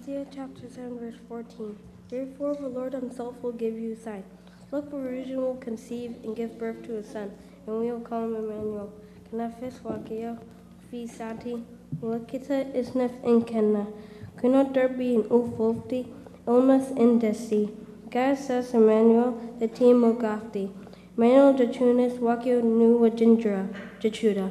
Isaiah chapter 7, verse 14. Therefore the Lord himself will give you a sign. Look, the virgin will conceive and give birth to a son, and we will call him Emmanuel. Knafis wakio fi sati, wakita isnaf inkenna. Kunot derby in ufofti, illness in desi. God says Emmanuel, the team of Gafti. Emmanuel Jachunis wakio nu wajindra, Jachuda.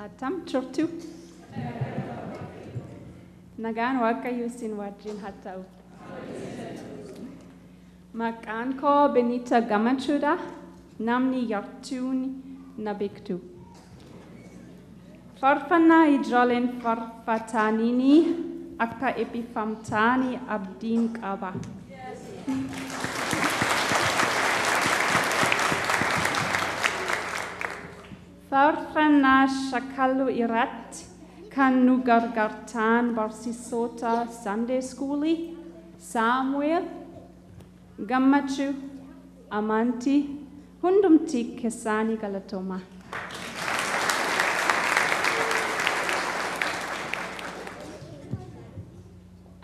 Attam turtu. Nagaan Waaqayyo isin wajjin haa ta'u. Maqaan koo Benita Gammachuudha. Namni yartuun na beektu. Faarfannaa ijoolleen faarfataniini akka eebbifamtaanii abdiin qaba. Faarfannaa shakaluu irratti kan nu gargartaan barsiisota Sunday Schoolii, Samuel, Gammachuu, Amantii, hundumti keessanii galatooma.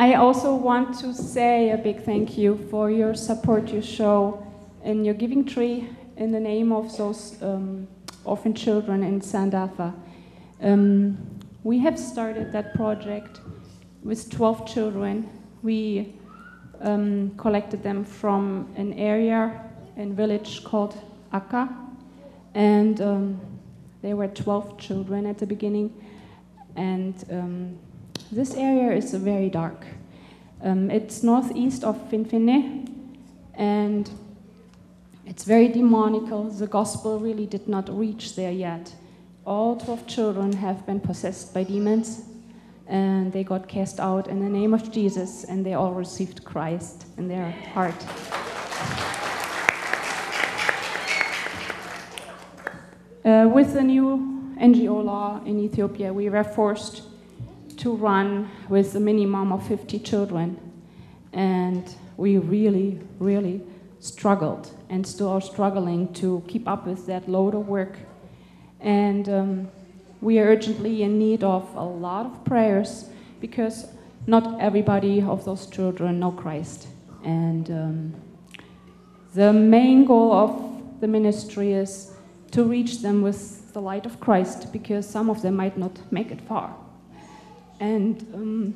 I also want to say a big thank you for your support you show in your giving tree in the name of those orphan children in Sandafa. We have started that project with 12 children. We collected them from an area in village called Akka, and there were 12 children at the beginning, and this area is very dark. It's northeast of Finfinne, and it's very demonical. The gospel really did not reach there yet. All 12 children have been possessed by demons, and they got cast out in the name of Jesus, and they all received Christ in their heart. With the new NGO law in Ethiopia, we were forced to run with a minimum of 50 children, and we really, really struggled and still are struggling to keep up with that load of work. And we are urgently in need of a lot of prayers because not everybody of those children know Christ. And the main goal of the ministry is to reach them with the light of Christ, because some of them might not make it far. And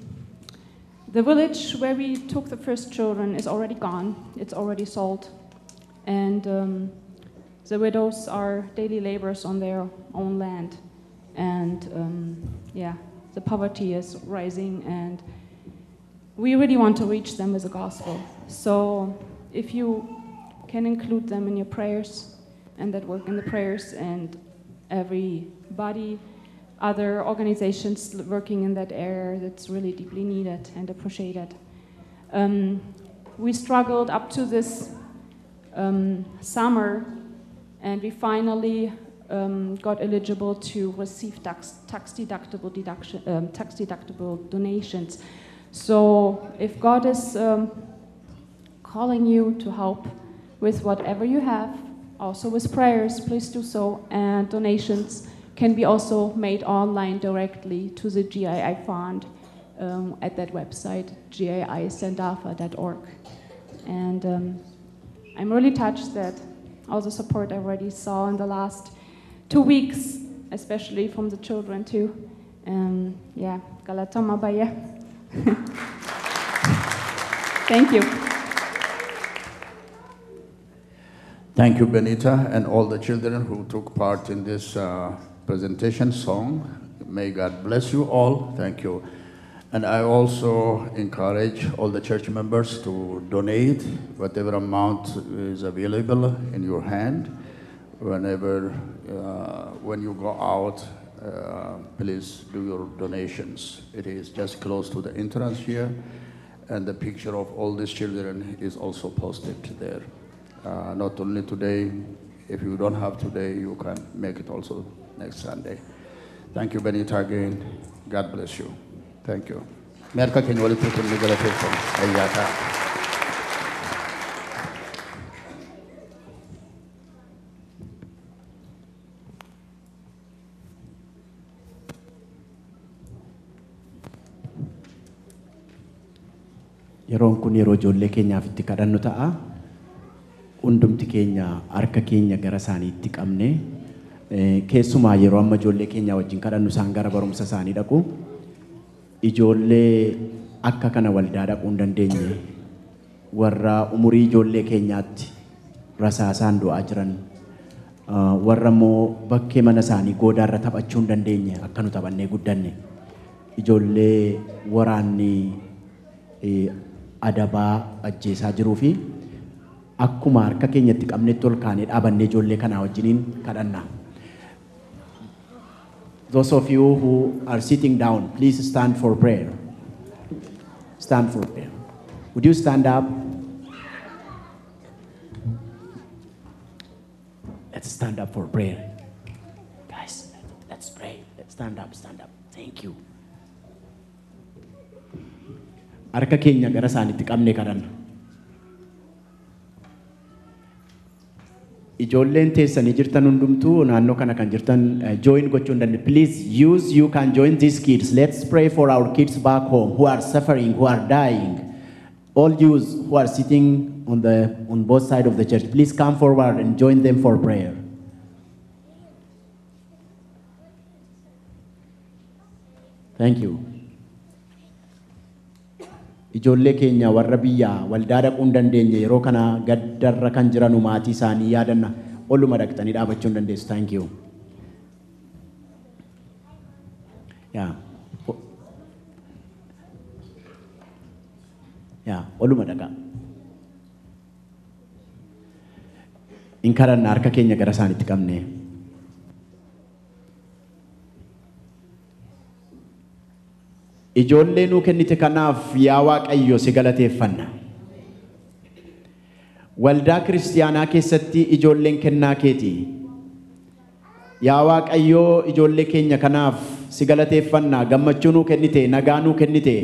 the village where we took the first children is already gone. It's already sold. And the widows are daily laborers on their own land. And yeah, the poverty is rising, and we really want to reach them with the gospel. So if you can include them in your prayers, and that work in the prayers, and everybody, other organizations working in that area, that's really deeply needed and appreciated. We struggled up to this summer, and we finally got eligible to receive tax deductible donations. So if God is calling you to help with whatever you have, also with prayers, please do so. And donations can be also made online directly to the GII Fund at that website, giisandafa.org. And I'm really touched that all the support I already saw in the last 2 weeks, especially from the children too. Yeah, galatama baya. Thank you. Thank you, Benita, and all the children who took part in this presentation song. May God bless you all. Thank you. And I also encourage all the church members to donate whatever amount is available in your hand. Whenever, when you go out, please do your donations. It is just close to the entrance here, and the picture of all these children is also posted there. Not only today, if you don't have today, you can make it also next Sunday. Thank you, Benita, again. God bless you. Thank you. Merka kenyoli tutun nigala tefon ayata. Yeroon kun yeroo ijoollee keenyaaf itti kadhannu ta'a. Hundumti keenya harka keenya gara isaaniitti qabne keessumaa yeroo amma ijoollee keenya wajjin kadhannu isaan gara barumsa isaanii dhaqu. Ijoollee akka kana waldaa dhaquu hin dandeenye warra umurii ijoollee keenyaatti rasaasaan du'aa jiran warra immoo bakkee mana isaanii goodaarra taphachuu hin dandeenye akka nu taphannee guddanne ijoollee waraanni adabaa ajjeesaa jiruu fi akkuma harka keenyatti qabnetti ol kaanee dhaabannee ijoollee kanaa wajjiniin kadhanna. Those of you who are sitting down, please stand for prayer. Stand for prayer. Would you stand up? Let's stand up for prayer. Guys, let's pray. Let's stand up, stand up. Thank you. Harka keenya gara isaaniitti qabnee kadhanna. Ijoolleen teessanii jirtan hundumtuu naannoo kana kan jirtan join gochuu hin dandeenye. Please you can join these kids. Let's pray for our kids back home who are suffering, who are dying. All yous who are sitting on both sides of the church, please come forward and join them for prayer. Thank you. Ijoollee keenya warra biyyaa waldaa dhaquu hin dandeenye yeroo kana gaddarra kan jiran maatii isaanii yaadanna oluma dhaqxanii dhaabachuu hin dandeessu. Thank you. Oluma dhaqa. In kadhanna harka keenya gara isaaniitti qabne. Ijoollee nuu kennite kanaaf yaa Waaqayyo si galateeffanna. Waldaa kiristiyaanaa keessatti ijoolleen kennaa keeti. Yaa Waaqayyo ijoollee keenya kanaaf si galateeffanna. Gammachuu nuu kennite, nagaa nuu kennite.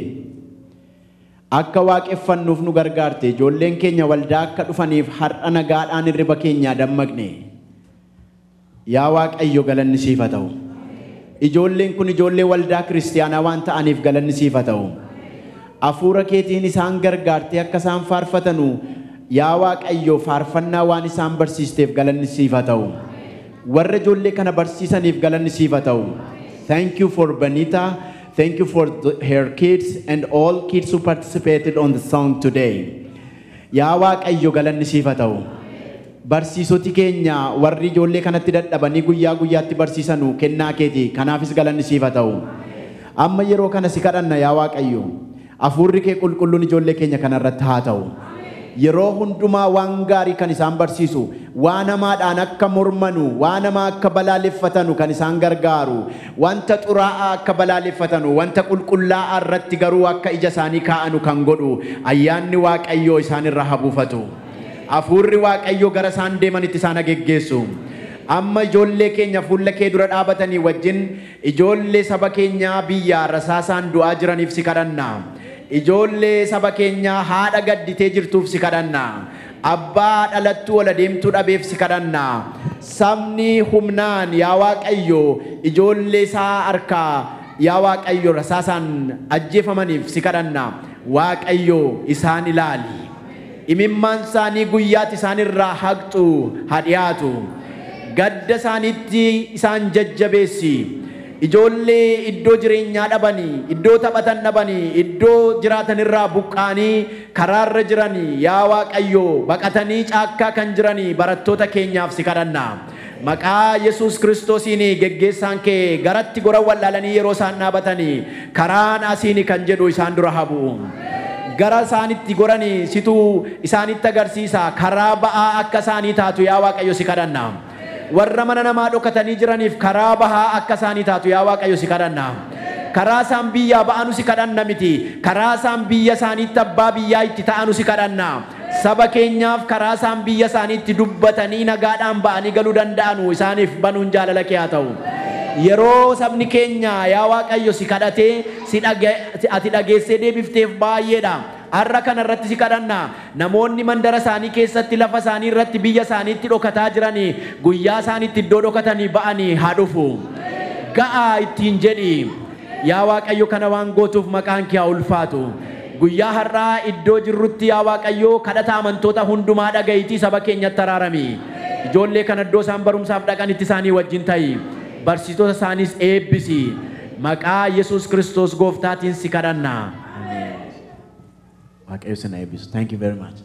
Akka waaqeffannuuf nu gargaarte ijoolleen keenya waldaa akka dhufaniif har'a nagaadhaan hirriba keenya dammaqne. Yaa Waaqayyo galanni siif haa ta'u. Ijoolleen kun ijoollee waldaa kiristiyaanaa waan ta'aniif galanni siif haa ta'u. Hafuura keetiin isaan gargaartee akka isaan faarfatanu yaa Waaqayyo faarfannaa waan isaan barsiisteef galanni siif haa ta'u. Warra ijoollee kana barsiisaniif galanni siif haa ta'u. Thank you for Benita. Thank you for her kids and all kids who participated on the song today. Yaa Waaqayyo galanni siif haa ta'u. Barsiisoti keenya warri ijoollee kanatti dadhabanii guyyaa guyyaatti barsiisanu kennaa keeti. Kanaafis galanni siif haa ta'u. Amma yeroo kana si kadhanna yaa Waaqayyo. Hafuurri kee qulqulluun ijoollee keenya kanarratti haa ta'u. Yeroo hundumaa waan gaarii kan isaan barsiisu, waan hamaadhaan akka mormanu, waan hamaa akka balaaleffatanu kan isaan gargaaru, wanta xuraa'aa akka balaaleffatanu, wanta qulqullaa'aa irratti garuu akka ija isaanii kaa'anu kan godhu ayyaanni Waaqayyoo isaan irra haa buufatu. Hafuurri Waaqayyoo gara isaan deemanitti isaan geggeessu. Amma ijoollee keenya fuula kee dura dhaabatanii wajjin ijoollee saba keenyaa biyyaa rasaasaan du'aa jiraniif si kadhanna. Ijoollee saba keenyaa haadha gadditee jirtuuf si kadhanna. Abbaa dhalattuu wal adeemtuu dhabeef si kadhanna. Sabni humnaan yaa Waaqayyo ijoollee isaa harkaa yaa Waaqayyo rasaasaan ajjeefamaniif si kadhanna. Waaqayyo isaan ilaali. Imimmaan isaanii guyyaatti isaan irraa haqxu haa dhiyaatu. Gadda isaaniitti isaan jajjabeessi. Ijoollee iddoo jireenyaa dhabanii, iddoo taphatan dhabanii, iddoo jiraatan irraa buqqaanii karaarra jiranii yaa Waaqayyo baqatanii caakkaa kan jiranii barattoota keenyaaf si kadhanna. Maqaa Yesuus Kiristoosiin geggeessaan kee garatti gora wallaalanii yeroo isaan dhaabatanii karaan asiin kan jedhu isaan dura haa bu'u. Gara isaanitti goranii situu isaanitti agarsiisa karaa ba'aa akka isaanii taatu yaa Waaqayyo si kadhanna. Warra mana namaa dhokatanii jiraniif karaa bahaa akka isaanii taatu yaa Waaqayyo si kadhanna. Karaa isaan biyyaa ba'anu si kadhanna miti. Karaa isaan biyya isaaniitti abbaa biyyaa itti ta'anu si kadhanna. Saba keenyaaf karaa isaan biyya isaaniitti dubbatanii nagaadhaan ba'anii galuu danda'anu isaaniif banuun jaalala kee haa ta'u. Yeroo sabni keenya yaa Waaqayyo si kadhatee ati dhageessee deebifteef baay'eedha. Har'a kana irratti si kadhanna. Namoonni mandara isaanii keessatti lafa isaanii irratti biyya isaaniitti dhokataa jiranii guyyaa isaaniitti iddoo dhokatanii ba'anii haa dhufu. Ga'aa ittiin jedhi. Yaa Waaqayyo kana waan gootuuf maqaan kee haa ulfaatu. Guyyaa har'aa iddoo jirrutti yaa Waaqayyo kadhata amantoota hundumaa dhaga'itii saba keenyatti araarami. Ijoollee kana iddoo isaan barumsaaf dhaqanitti isaanii wajjin ta'i. Barsiisota isaaniis eebbisi. Maqaa Yesuus Kiristoos gooftaatiin si kadhanna. Waaqayyo sana eebbisu. Thank you very much.